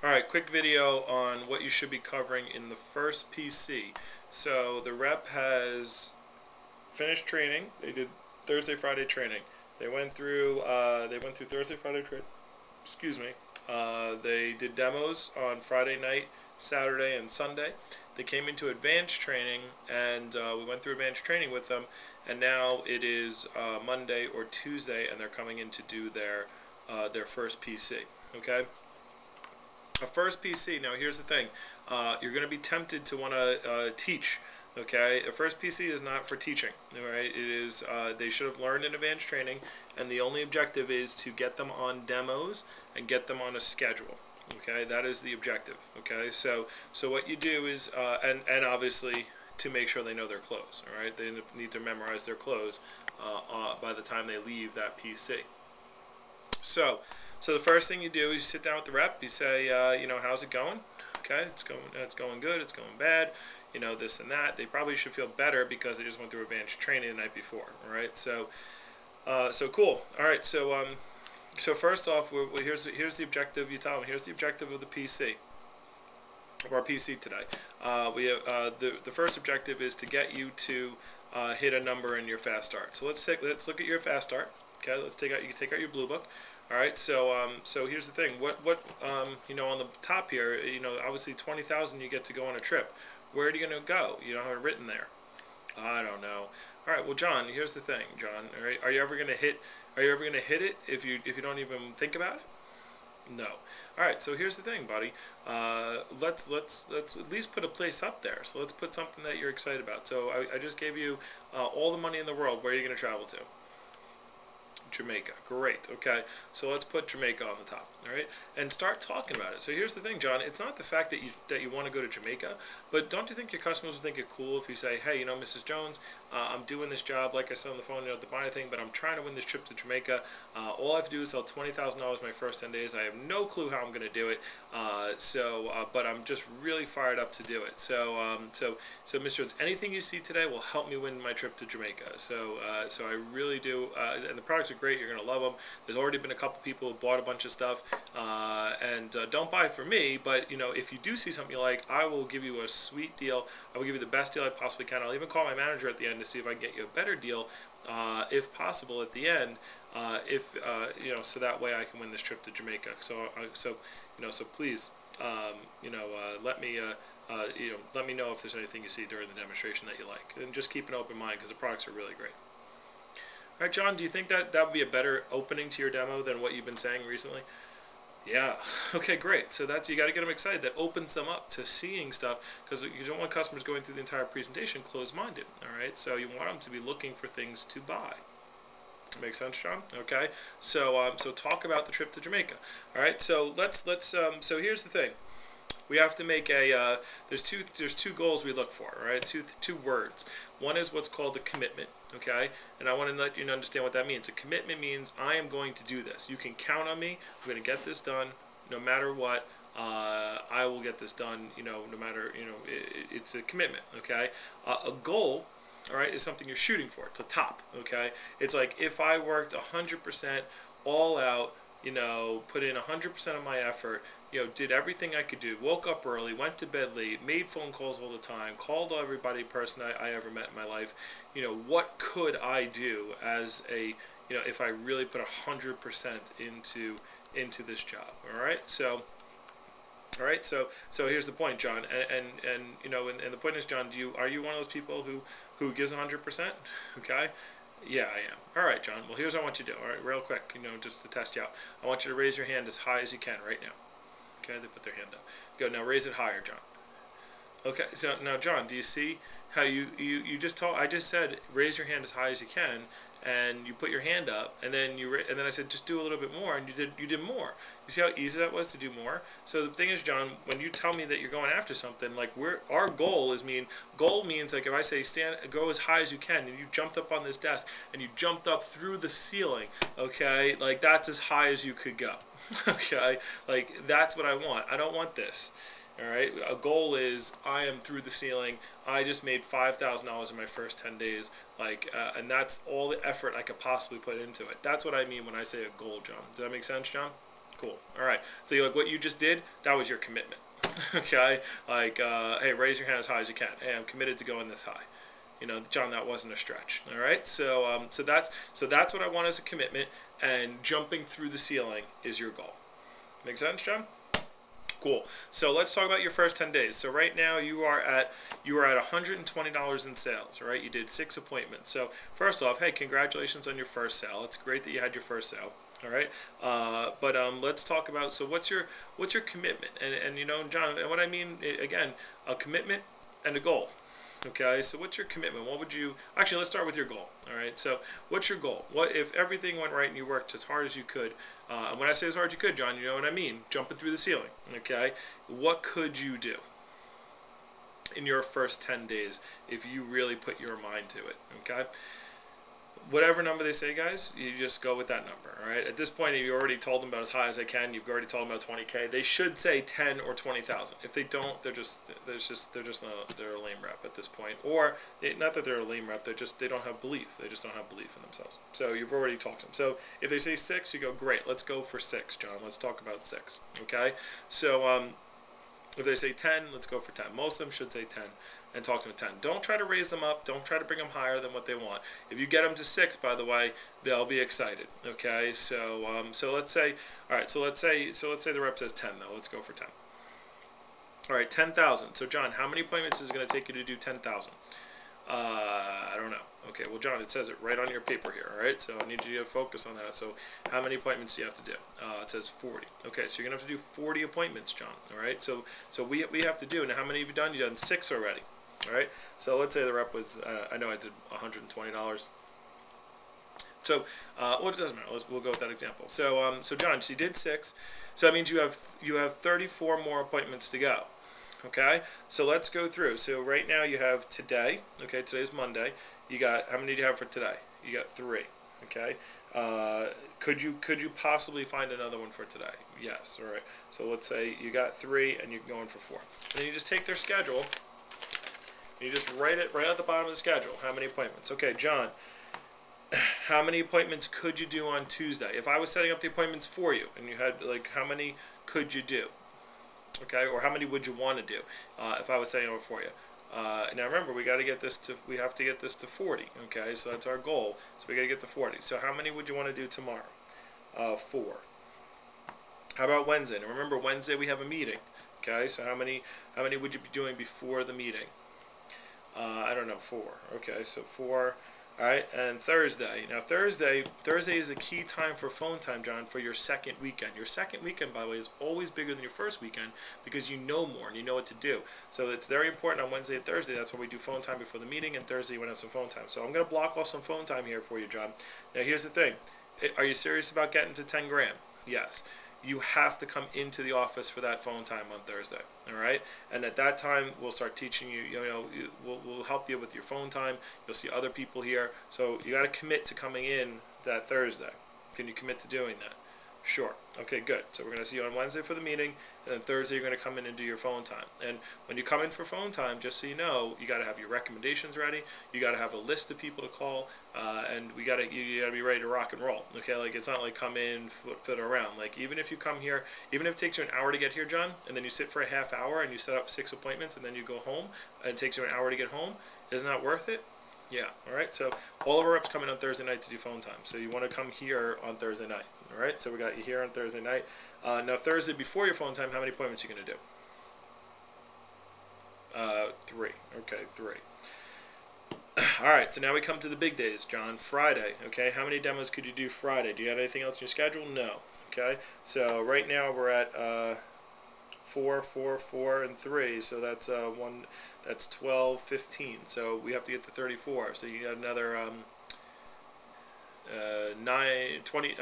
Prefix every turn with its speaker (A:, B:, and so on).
A: Alright, quick video on what you should be covering in the first PC. So the rep has finished training. They did Thursday, Friday training. They went through Thursday, Friday training. Excuse me. They did demos on Friday night, Saturday, and Sunday. They came into advanced training, and we went through advanced training with them. And now it is Monday or Tuesday, and they're coming in to do their first PC. Okay. A first PC. Now here's the thing. You're going to be tempted to want to teach. Okay, a first PC is not for teaching. All right, it is. They should have learned in advanced training, and the only objective is to get them on demos and get them on a schedule. Okay, that is the objective. Okay, so what you do is, and obviously to make sure they know their clothes. All right, they need to memorize their clothes by the time they leave that PC. So the first thing you do is you sit down with the rep. You say, how's it going? Okay, it's going good. It's going bad. This and that. They probably should feel better because they just went through advanced training the night before. All right, so cool. All right, so first off, here's the objective. You tell them here's the objective of the PC. Of our PC today. We have the first objective is to get you to hit a number in your fast start. So let's look at your fast start. Okay, you can take out your blue book. All right, so here's the thing. What on the top here, obviously 20,000 you get to go on a trip. Where are you going to go? You don't have it written there. I don't know. All right, well, John, here's the thing, John. All right, are you ever going to hit it if you don't even think about it? No. All right, so here's the thing, buddy. Let's at least put a place up there. So let's put something that you're excited about. So I just gave you all the money in the world. Where are you going to travel to? Jamaica. Great. Okay, so let's put Jamaica on the top. All right, and start talking about it. So here's the thing, John. It's not the fact that you want to go to Jamaica, but don't you think your customers would think it cool if you say, hey, Mrs. Jones, I'm doing this job, like I said on the phone, the buy thing, but I'm trying to win this trip to Jamaica. All I have to do is sell $20,000 my first 10 days. I have no clue how I'm going to do it. But I'm just really fired up to do it. So Mr. Jones, anything you see today will help me win my trip to Jamaica. So I really do, and the products are great. You're going to love them. There's already been a couple people who bought a bunch of stuff, and don't buy for me, but if you do see something you like, I will give you a sweet deal. I will give you the best deal I possibly can. I'll even call my manager at the end to see if I can get you a better deal, if possible, at the end, so that way I can win this trip to Jamaica. So please, let me know if there's anything you see during the demonstration that you like, and just keep an open mind because the products are really great. All right, John, do you think that would be a better opening to your demo than what you've been saying recently? Yeah. Okay, great. So you got to get them excited. That opens them up to seeing stuff, because you don't want customers going through the entire presentation closed-minded. All right. So you want them to be looking for things to buy. Makes sense, John? Okay. So talk about the trip to Jamaica. All right. So so here's the thing. We have to make a there's two goals we look for, all right? Two words. One is what's called a commitment, okay? And I want to let you understand what that means. A commitment means I am going to do this. You can count on me. I'm going to get this done no matter what. I will get this done, no matter, it's a commitment, okay? A goal, all right, is something you're shooting for. It's a top, okay? It's like if I worked 100% all out, put in 100% of my effort, did everything I could do, woke up early, went to bed late, made phone calls all the time, called everybody person I ever met in my life, what could I do as a, if I really put 100% into this job, all right? So here's the point, John, and the point is, John, are you one of those people who gives 100%? Okay. Yeah, I am. All right, John. Well, here's what I want you to do. All right, real quick, just to test you out. I want you to raise your hand as high as you can right now. Okay, they put their hand up. Go, now raise it higher, John. Okay, so now, John, do you see how you just told, I just said raise your hand as high as you can, and you put your hand up, and then I said just do a little bit more, and you did more. You see how easy that was to do more? So the thing is, John, when you tell me that you're going after something, like our goal means like if I say go as high as you can, and you jumped up on this desk and you jumped up through the ceiling, okay, like that's as high as you could go. Okay, like that's what I want. I don't want this. All right, a goal is I am through the ceiling. I just made $5,000 in my first 10 days, and that's all the effort I could possibly put into it. That's what I mean when I say a goal, John. Does that make sense, John? Cool. All right. So like what you just did, that was your commitment. Okay. Like, hey, raise your hand as high as you can. Hey, I'm committed to going this high. You know, John, that wasn't a stretch. All right. So that's what I want as a commitment, and jumping through the ceiling is your goal. Make sense, John? Cool. So let's talk about your first 10 days. So right now you are at $120 in sales, right? You did 6 appointments. So first off, hey, congratulations on your first sale. It's great that you had your first sale. All right. But let's talk about, so what's your commitment? And you know, John, and what I mean, again, a commitment and a goal. Okay, so what's your commitment? What would you, actually, let's start with your goal. All right, so what's your goal? What if everything went right and you worked as hard as you could? And when I say as hard as you could, John, you know what I mean, jumping through the ceiling. Okay, what could you do in your first 10 days if you really put your mind to it? Okay, whatever number they say, guys, you just go with that number. All right, at this point, you already told them about as high as they can. You've already told them about 20K. They should say 10 or 20,000. If they don't, they're a lame rep at this point. Or not that they're a lame rep, they don't have belief. They just don't have belief in themselves. So you've already talked to them. So if they say 6, you go, great. Let's go for 6, John. Let's talk about 6. Okay. So if they say 10, let's go for 10. Most of them should say 10. And talk to them 10. Don't try to raise them up. Don't try to bring them higher than what they want. If you get them to 6, by the way, they'll be excited. Okay, so let's say, all right, so let's say the rep says 10 though. Let's go for 10. All right, 10,000. So John, how many appointments is it going to take you to do 10,000? I don't know. Okay, well, John, it says it right on your paper here. All right, so I need you to focus on that. So how many appointments do you have to do? It says 40. Okay, so you're gonna have to do 40 appointments, John. All right, so we have to do. Now, how many have you done? You've done 6 already. All right, so let's say the rep was, I know I did $120. So, well, it doesn't matter. We'll go with that example. So, John, so you did 6. So that means you have 34 more appointments to go. Okay, so let's go through. So right now you have today. Okay, today's Monday. You got, how many do you have for today? You got 3. Okay, could you possibly find another one for today? Yes. All right. So let's say you got 3 and you're going for 4. Then you just take their schedule. You just write it right at the bottom of the schedule. How many appointments? Okay, John, how many appointments could you do on Tuesday? If I was setting up the appointments for you and you had, like, how many could you do? Okay, or how many would you want to do if I was setting it up for you? Now remember, we have to get this to 40. Okay, so that's our goal. So we got to get to 40. So how many would you want to do tomorrow? 4. How about Wednesday? Now remember, Wednesday we have a meeting. Okay, so how many would you be doing before the meeting? I don't know, 4. Okay, so 4. All right, and Thursday. Now Thursday is a key time for phone time, John, for your second weekend. Your second weekend, by the way, is always bigger than your first weekend because you know more and you know what to do. So it's very important on Wednesday and Thursday. That's when we do phone time before the meeting, and Thursday you want to have some phone time. So I'm going to block off some phone time here for you, John. Now here's the thing. Are you serious about getting to 10 grand? Yes. You have to come into the office for that phone time on Thursday, all right? And at that time, we'll start teaching you, we'll help you with your phone time. You'll see other people here. So you got to commit to coming in that Thursday. Can you commit to doing that? Sure. Okay, good. So we're going to see you on Wednesday for the meeting, and then Thursday you're going to come in and do your phone time. And when you come in for phone time, just so you know, you got to have your recommendations ready. You got to have a list of people to call, and you got to be ready to rock and roll. Okay, like it's not like come in, fit around. Like even if you come here, even if it takes you an hour to get here, John, and then you sit for a half hour and you set up 6 appointments, and then you go home, and it takes you an hour to get home, isn't that worth it? Yeah. All right. So all of our reps come in on Thursday night to do phone time. So you want to come here on Thursday night. All right. So we got you here on Thursday night. Now Thursday before your phone time, how many appointments are you going to do? 3. Okay, 3. All right. So now we come to the big days, John. Friday. Okay. How many demos could you do Friday? Do you have anything else in your schedule? No. Okay. So right now we're at 4, 4, 4, and 3. So that's 1. That's 12, 15. So we have to get to 34. So you got another 9, 20.